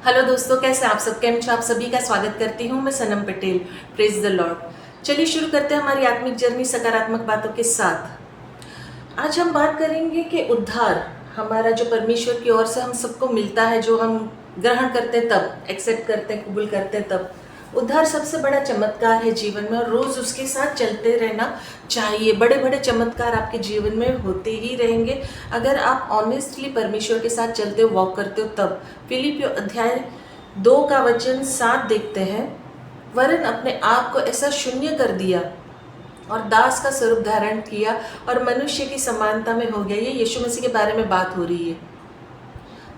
Hello दोस्तों, कैसे आप सब? केम छो? आप सभी का स्वागत करती हूँ मैं Sanam Patel. Praise the Lord. चलिए शुरू करते हैं हमारी आत्मिक जर्नी सकारात्मक बातों के साथ। आज हम बात करेंगे कि उद्धार हमारा जो परमेश्वर की ओर से हम सबको मिलता है, जो हम ग्रहण करते हैं तब, एक्सेप्ट करते हैं, कबूल करते हैं तब। उद्धार सबसे बड़ा चमत्कार है जीवन में और रोज उसके साथ चलते रहना चाहिए। बड़े बड़े चमत्कार आपके जीवन में होते ही रहेंगे अगर आप ऑनेस्टली परमेश्वर के साथ चलते हो, वॉक करते हो तब। फिलिपियो अध्याय 2 का वचन 7 देखते हैं, वरन अपने आप को ऐसा शून्य कर दिया और दास का स्वरूप धारण किया और मनुष्य की समानता में हो गया। ये यीशु मसीह के बारे में बात हो रही है।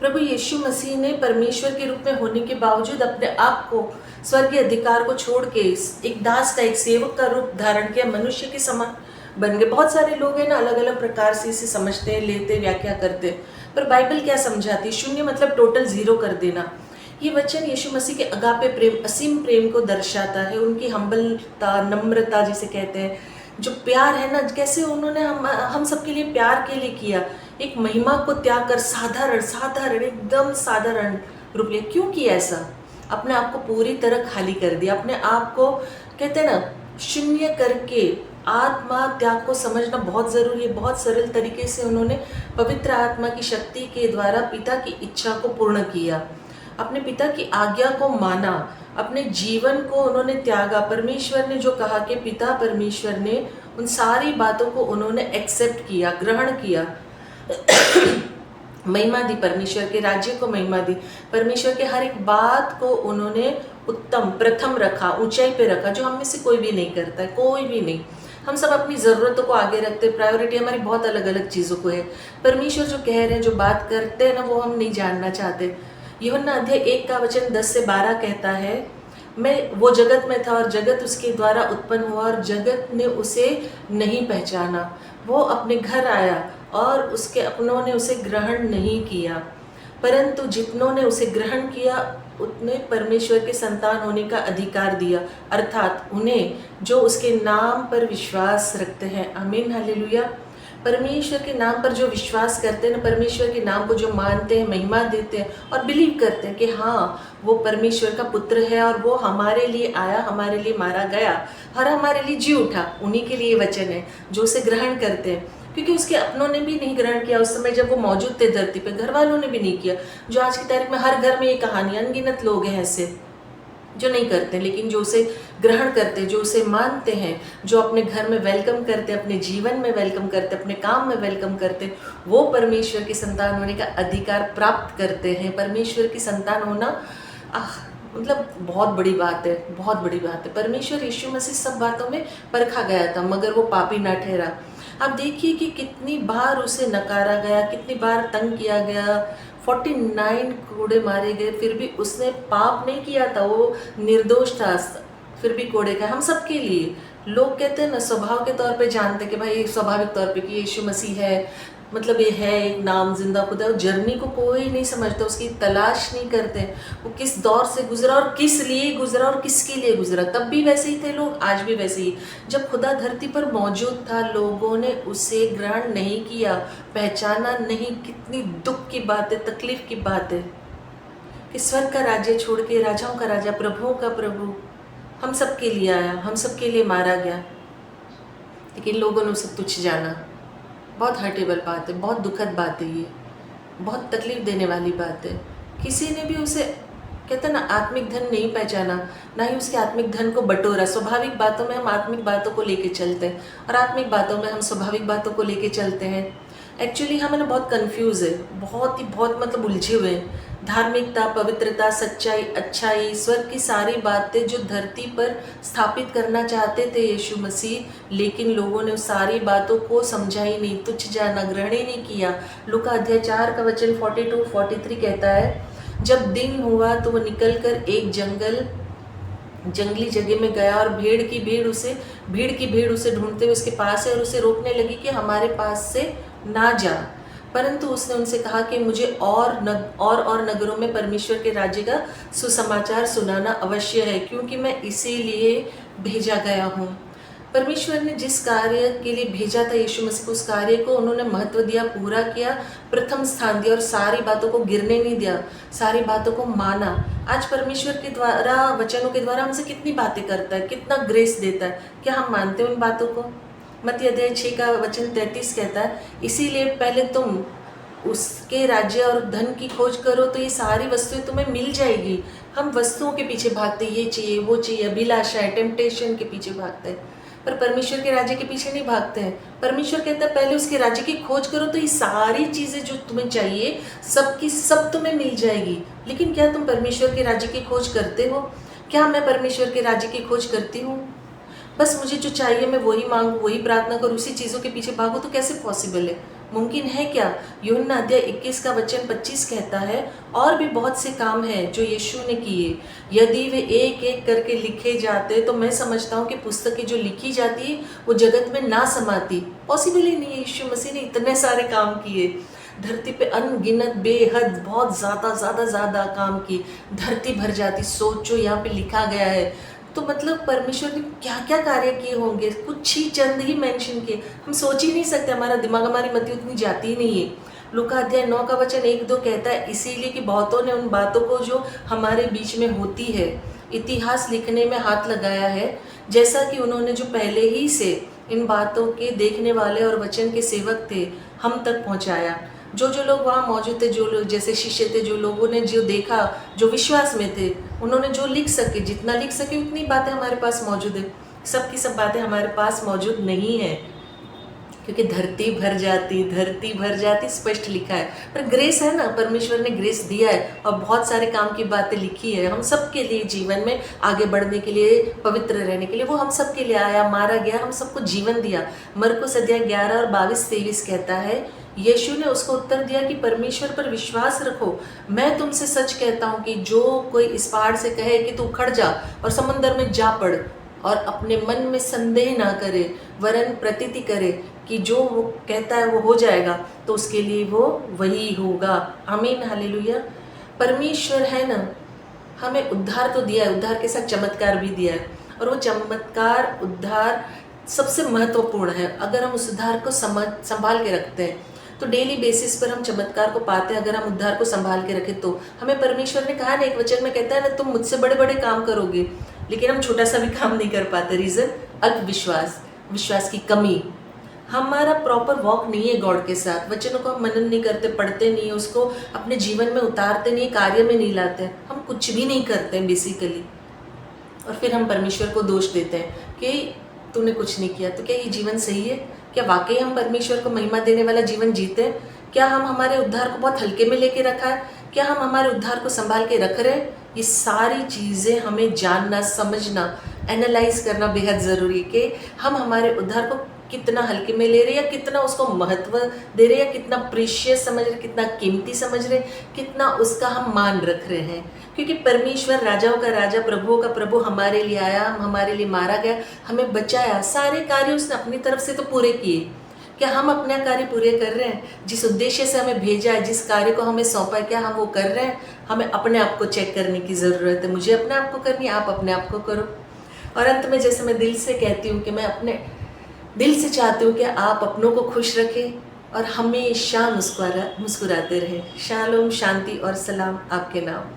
प्रभु यीशु मसीह ने परमेश्वर के रूप में होने के बावजूद अपने आप को, स्वर्गीय अधिकार को छोड़ के एक दास का, एक सेवक का रूप धारण किया, मनुष्य के समान बन गए। बहुत सारे लोग हैं ना, अलग अलग प्रकार से इसे समझते हैं, लेते, व्याख्या करते, पर बाइबल क्या समझाती? शून्य मतलब टोटल जीरो कर देना। ये वचन यीशु मसीह के अगापे प्रेम, असीम प्रेम को दर्शाता है। उनकी हम्बलता, नम्रता जिसे कहते हैं, जो प्यार है ना, कैसे उन्होंने हम सबके लिए प्यार के लिए किया। एक महिमा को त्याग कर साधारण साधारण एकदम साधारण रूप लिया। क्यों किया ऐसा? अपने आप को पूरी तरह खाली कर दिया, अपने आप को कहते हैं ना शून्य करके। आत्मा त्याग को समझना बहुत ज़रूरी है। बहुत सरल तरीके से उन्होंने पवित्र आत्मा की शक्ति के द्वारा पिता की इच्छा को पूर्ण किया, अपने पिता की आज्ञा को माना, अपने जीवन को उन्होंने त्यागा। परमेश्वर ने जो कहा कि पिता परमेश्वर ने उन सारी बातों को उन्होंने एक्सेप्ट किया, ग्रहण किया। महिमा दी, परमेश्वर के राज्य को महिमा दी, परमेश्वर के हर एक बात को उन्होंने उत्तम प्रथम रखा, ऊंचाई पे रखा, जो हम में से कोई भी नहीं करता है, कोई भी नहीं। हम सब अपनी ज़रूरतों को आगे रखते हैं, प्रायोरिटी हमारी बहुत अलग अलग चीज़ों को है। परमेश्वर जो कह रहे हैं, जो बात करते हैं ना, वो हम नहीं जानना चाहते। यूहन्ना अध्याय 1 का वचन 10 से 12 कहता है, मैं वो जगत में था और जगत उसके द्वारा उत्पन्न हुआ और जगत ने उसे नहीं पहचाना। वो अपने घर आया और उसके अपनों ने उसे ग्रहण नहीं किया, परंतु जितनों ने उसे ग्रहण किया उतने परमेश्वर के संतान होने का अधिकार दिया, अर्थात उन्हें जो उसके नाम पर विश्वास रखते हैं। आमीन, हालेलुया। परमेश्वर के नाम पर जो विश्वास करते हैं ना, परमेश्वर के नाम को जो मानते हैं, महिमा देते हैं और बिलीव करते हैं कि हाँ, वो परमेश्वर का पुत्र है और वो हमारे लिए आया, हमारे लिए मारा गया और हमारे लिए जी उठा, उन्हीं के लिए वचन है जो उसे ग्रहण करते हैं। क्योंकि उसके अपनों ने भी नहीं ग्रहण किया उस समय जब वो मौजूद थे धरती पे, घर वालों ने भी नहीं किया। जो आज की तारीख में हर घर में ये कहानी, अनगिनत लोग हैं ऐसे जो नहीं करते, लेकिन जो उसे ग्रहण करते, जो उसे मानते हैं, जो अपने घर में वेलकम करते, अपने जीवन में वेलकम करते, अपने काम में वेलकम करते, वो परमेश्वर की संतान होने का अधिकार प्राप्त करते हैं। परमेश्वर की संतान होना मतलब बहुत बड़ी बात है, बहुत बड़ी बात है। परमेश्वर यीशु मसीह सब बातों में परखा गया था, मगर वो पापी ना ठहरा। आप देखिए कि कितनी बार उसे नकारा गया, कितनी बार तंग किया गया, 49 कोड़े मारे गए, फिर भी उसने पाप नहीं किया था, वो निर्दोष था, फिर भी कोड़े खाए। हम सब के लिए लोग कहते हैं ना, स्वभाव के तौर पे जानते हैं कि भाई स्वाभाविक तौर पे कि यीशु मसीह है, मतलब ये है एक नाम, जिंदा खुदा। जर्नी को कोई नहीं समझता, उसकी तलाश नहीं करते, वो किस दौर से गुजरा और किस लिए गुजरा और किसके लिए गुजरा। तब भी वैसे ही थे लोग, आज भी वैसे ही। जब खुदा धरती पर मौजूद था, लोगों ने उसे ग्रहण नहीं किया, पहचाना नहीं। कितनी दुख की बात है, तकलीफ की बात है कि स्वर्ग का राज्य छोड़ के, राजाओं का राजा, प्रभुओं का प्रभु हम सब के लिए आया, हम सब के लिए मारा गया, लेकिन लोगों ने उसे तुच्छ जाना। बहुत हर्टेबल बात है, बहुत दुखद बात है, ये बहुत तकलीफ देने वाली बात है। किसी ने भी उसे कहते हैं ना आत्मिक धन नहीं पहचाना, ना ही उसके आत्मिक धन को बटोरा। स्वाभाविक बातों में हम आत्मिक बातों को लेके चलते हैं और आत्मिक बातों में हम स्वाभाविक बातों को लेके चलते हैं। एक्चुअली हम ना बहुत कंफ्यूज है, बहुत ही बहुत मतलब उलझे हुए हैं। धार्मिकता, पवित्रता, सच्चाई, अच्छाई, स्वर्ग की सारी बातें जो धरती पर स्थापित करना चाहते थे यीशु मसीह, लेकिन लोगों ने उस सारी बातों को समझा ही नहीं, तुच्छ जाना, ग्रहण ही नहीं किया। लूका अध्याय 4 का वचन 42-43 कहता है, जब दिन हुआ तो वो निकलकर एक जंगली जगह में गया और भीड़ की भीड़ उसे ढूंढते हुए उसके पास है और उसे रोकने लगी कि हमारे पास से ना जा। परंतु उसने उनसे कहा कि मुझे और नगरों में परमेश्वर के राज्य का सुसमाचार सुनाना अवश्य है, क्योंकि मैं इसीलिए भेजा गया हूँ। परमेश्वर ने जिस कार्य के लिए भेजा था यीशु मसीह को, उस कार्य को उन्होंने महत्व दिया, पूरा किया, प्रथम स्थान दिया और सारी बातों को गिरने नहीं दिया, सारी बातों को माना। आज परमेश्वर के द्वारा, वचनों के द्वारा हमसे कितनी बातें करता है, कितना ग्रेस देता है, क्या हम मानते हैं उन बातों को? मत्ती अध्याय 6 का वचन 33 कहता है, इसीलिए पहले तुम उसके राज्य और धन की खोज करो तो ये सारी वस्तुएं तुम्हें मिल जाएगी। हम वस्तुओं के पीछे भागते, ये चाहिए वो चाहिए, अभिलाषा है, टेम्पटेशन के पीछे भागते हैं, पर परमेश्वर के राज्य के पीछे नहीं भागते हैं। परमेश्वर कहता है पहले उसके राज्य की खोज करो तो ये सारी चीज़ें जो तुम्हें चाहिए सबकी सब तुम्हें मिल जाएगी। लेकिन क्या तुम परमेश्वर के राज्य की खोज करते हो? क्या मैं परमेश्वर के राज्य की खोज करती हूँ? बस मुझे जो चाहिए मैं वही मांगू, वही प्रार्थना करूँ, उसी चीज़ों के पीछे भागूँ, तो कैसे पॉसिबल है? मुमकिन है क्या? यूहन्ना अध्याय 21 का वचन 25 कहता है, और भी बहुत से काम हैं जो यीशु ने किए, यदि वे एक एक करके लिखे जाते तो मैं समझता हूँ कि पुस्तकें जो लिखी जाती है वो जगत में ना समाती। पॉसिबल ही नहीं है। यीशु मसीह ने इतने सारे काम किए, धरती पे अनगिनत, बेहद, बहुत ज़्यादा काम की, धरती भर जाती। सोचो यहाँ पे लिखा गया है, तो मतलब परमेश्वर ने क्या क्या कार्य किए होंगे, कुछ ही चंद ही मेंशन किए, हम सोच ही नहीं सकते, हमारा दिमाग, हमारी मति उतनी जाती ही नहीं है। लूका अध्याय 9 का वचन 1-2 कहता है, इसीलिए कि बहुतों ने उन बातों को जो हमारे बीच में होती है इतिहास लिखने में हाथ लगाया है, जैसा कि उन्होंने जो पहले ही से इन बातों के देखने वाले और वचन के सेवक थे हम तक पहुँचाया। जो लोग वहाँ मौजूद थे, जो लोग जैसे शिष्य थे, जो लोगों ने जो देखा, जो विश्वास में थे, उन्होंने जो लिख सके, जितना लिख सके उतनी बातें हमारे पास मौजूद है। सब की सब बातें हमारे पास मौजूद नहीं है, क्योंकि धरती भर जाती स्पष्ट लिखा है। पर ग्रेस है ना, परमेश्वर ने ग्रेस दिया है और बहुत सारे काम की बातें लिखी है हम सब के लिए, जीवन में आगे बढ़ने के लिए, पवित्र रहने के लिए। वो हम सब के लिए आया, मारा गया, हम सबको जीवन दिया। मरकुस अध्याय 11 और 22-23 कहता है, यीशु ने उसको उत्तर दिया कि परमेश्वर पर विश्वास रखो। मैं तुमसे सच कहता हूँ कि जो कोई इस पहाड़ से कहे कि तू उखड़ जा और समुद्र में जा पड़, और अपने मन में संदेह ना करे, वरन प्रतीति करे कि जो वो कहता है वो हो जाएगा, तो उसके लिए वो वही होगा। आमीन, हालेलुया। परमेश्वर है ना, हमें उद्धार तो दिया है, उद्धार के साथ चमत्कार भी दिया है, और वो चमत्कार, उद्धार सबसे महत्वपूर्ण है। अगर हम उस उद्धार को संभाल के रखते हैं तो डेली बेसिस पर हम चमत्कार को पाते हैं। अगर हम उद्धार को संभाल के रखें तो हमें परमेश्वर ने कहा ना, एक वचन में कहता है ना, तुम मुझसे बड़े बड़े काम करोगे, लेकिन हम छोटा सा भी काम नहीं कर पाते। रीज़न अल्पविश्वास, विश्वास की कमी। हमारा प्रॉपर वॉक नहीं है गॉड के साथ। वचनों को हम मनन नहीं करते, पढ़ते नहीं, उसको अपने जीवन में उतारते नहीं, कार्य में नहीं लाते, हम कुछ भी नहीं करते हैं बेसिकली। और फिर हम परमेश्वर को दोष देते हैं कि तूने कुछ नहीं किया। तो क्या ये जीवन सही है? क्या वाकई हम परमेश्वर को महिमा देने वाला जीवन जीते हैं? क्या हम हमारे उद्धार को बहुत हल्के में लेके रखा है? क्या हम हमारे उद्धार को संभाल के रख रहे हैं? ये सारी चीज़ें हमें जानना, समझना, एनालाइज करना बेहद ज़रूरी है कि हम हमारे उद्धार को कितना हल्के में ले रहे हैं, या कितना उसको महत्व दे रहे हैं, या कितना प्रीशियस समझ रहे, कितना कीमती समझ रहे, कितना उसका हम मान रख रहे हैं। क्योंकि परमेश्वर राजाओं का राजा, प्रभुओं का प्रभु हमारे लिए आया, हमारे लिए मारा गया, हमें बचाया, सारे कार्य उसने अपनी तरफ से तो पूरे किए। क्या हम अपना कार्य पूरे कर रहे हैं? जिस उद्देश्य से हमें भेजा है, जिस कार्य को हमें सौंपा है, क्या हम वो कर रहे हैं? हमें अपने आप को चेक करने की ज़रूरत है। मुझे अपने आप को करनी है, आप अपने आप को करो। और अंत में जैसे मैं दिल से कहती हूँ कि मैं अपने दिल से चाहती हूँ कि आप अपनों को खुश रखें और हमेशा मुस्कुराते रहें। शालोम, शांति और सलाम आपके नाम।